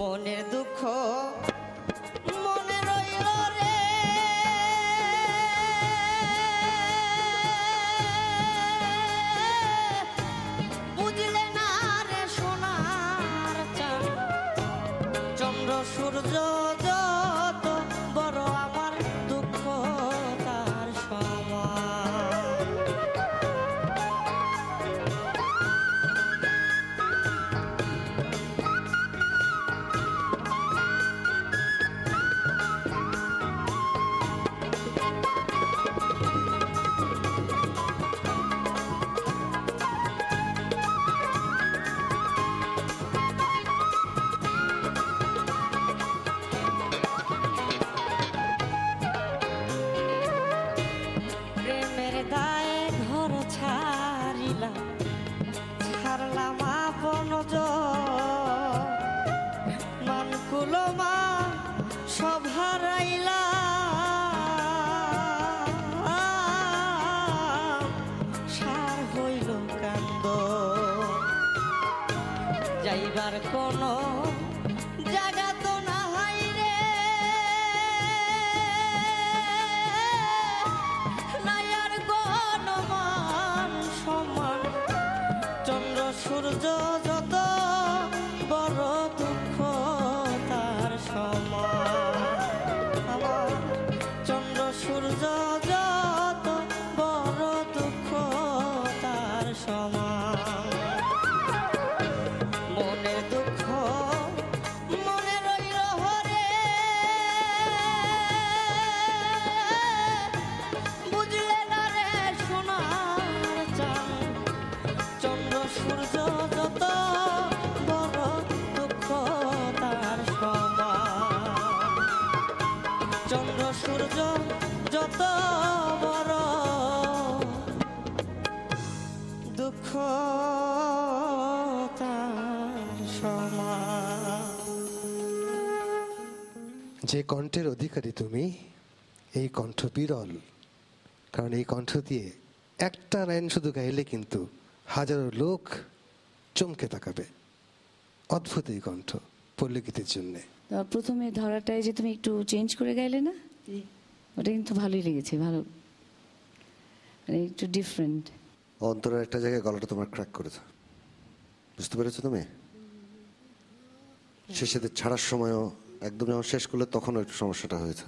মনের দুঃখ মনে রইল রে, বুঝলে না রে সোনার চাঁদ চন্দ্র সূর্য যত বড় আমার দুঃখ তার সমান। প্রেমের দায়ে ঘর ছাড়িলাম, ছাড়লাম আপন মানকুল মা সব হারাইলাম, সার হইল কান্দ যাইবার কোনো জায়গা তো না হাই রে, নায়ার গণমান সমান চন্দ্র সূর্য যত বড় দুঃখ তার সমান। আমার চন্দ্র সূর্য যত বড় দুঃখ তার সমান। মনের দুঃখ মনে রইল রে, বুঝলে না রে সোনার চাঁদ চন্দ্র সূর্য যত বড় দুঃখ তার সমান। চন্দ্র সূর্য যত বড় দুঃখ তার সমান। যে কণ্ঠের অধিকারী তুমি, এই কণ্ঠ বিরল, কারণ এই কণ্ঠ দিয়ে একটা লাইন শুধু গাইলে কিন্তু হাজারো লোক চমকে তাকাবে। অদ্ভুত এই কণ্ঠ পল্লীগীতির জন্য। প্রথমে ধরাটায় যে তুমি একটু চেঞ্জ করে গাইলে না, ওটা কিন্তু ভালোই লেগেছে, ভালো, মানে একটু ডিফারেন্ট। অন্তরের একটা জায়গায় গলাটা তোমার ক্র্যাক করেছে, বুঝতে পেরেছো তুমি? শেষে ছাড়ার সময়ও একদম যখন শেষ করলে তখনও একটু সমস্যাটা হয়েছে।